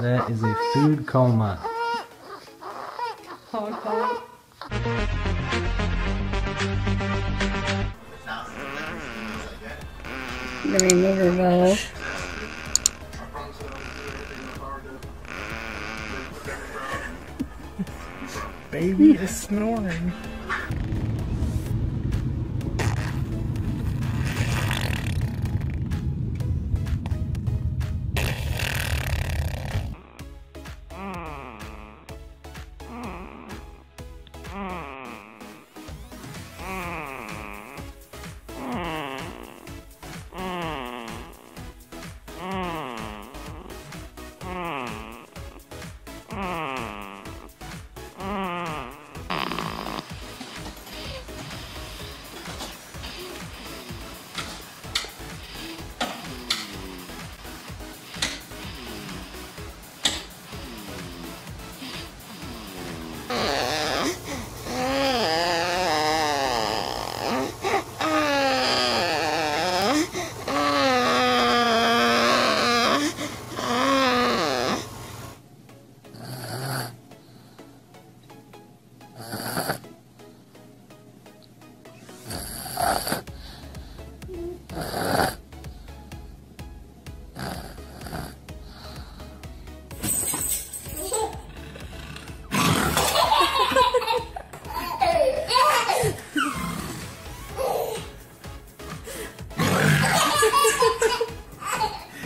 That is a food coma. Honk, honk. Let me move her bowl. Baby is snoring.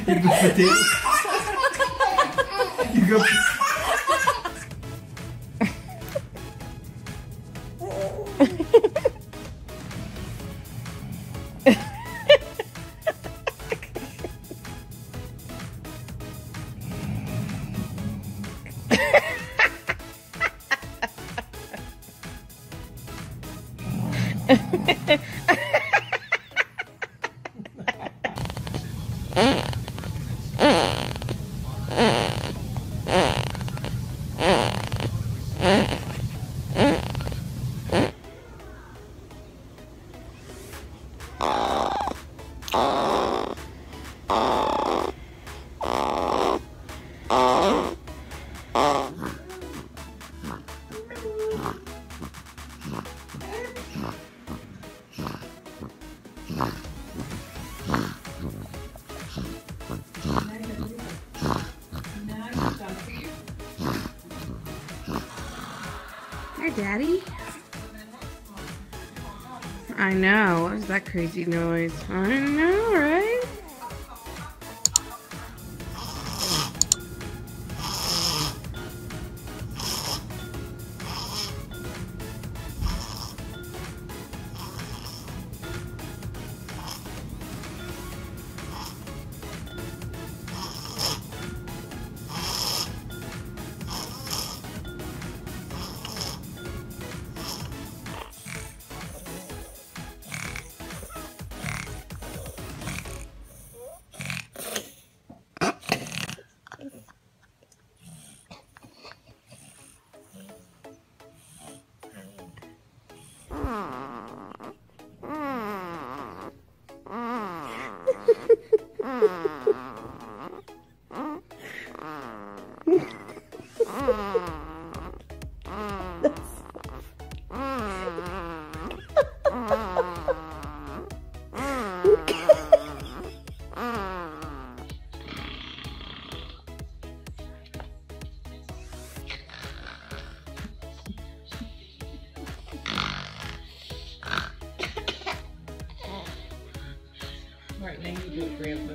You go for this. You go. Hi, Daddy. I know. What was that crazy noise? I know, right? Right, now you do it, Grandpa.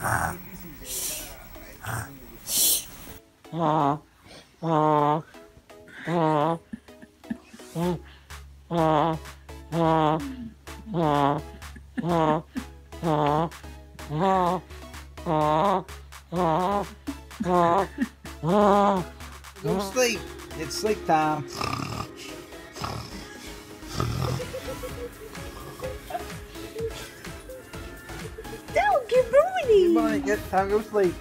Go sleep. It's sleep time. Don't get Bonnie. Come on, get time to go sleep.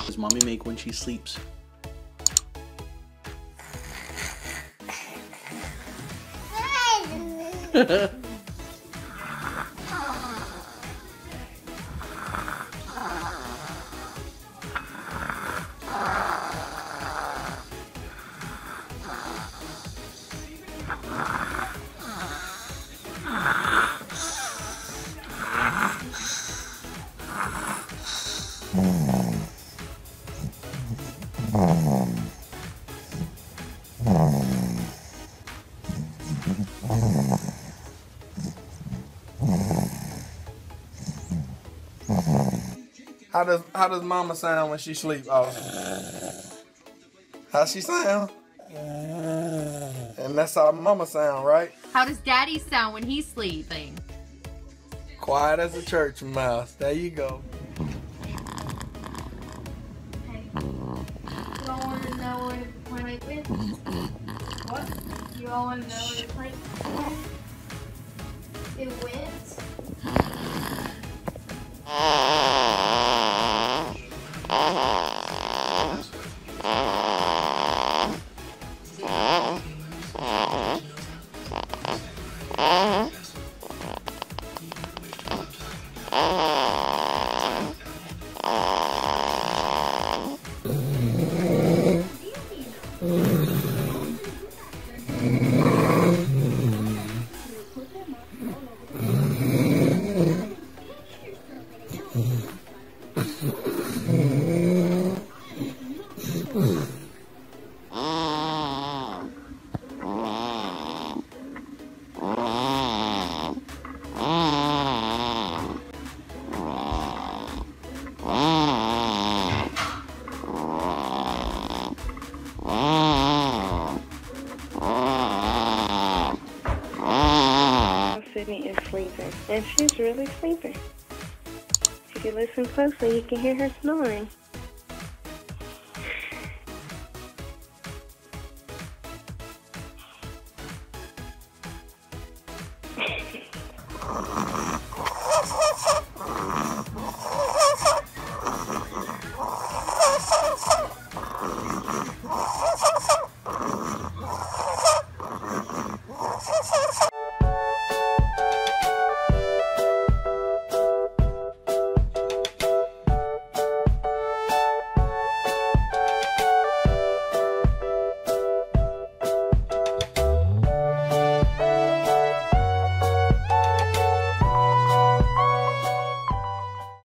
Does mommy make when she sleeps? How does mama sound when she sleep? Oh, how she sound? And that's how mama sound, right? How does daddy sound when he's sleeping? Quiet as a church mouse. There you go. Hey, you all want to know where the planet went? What? You all want to know where the planet went? It went? Sydney is sleeping, and she's really sleeping. If you listen closely, you can hear her snoring.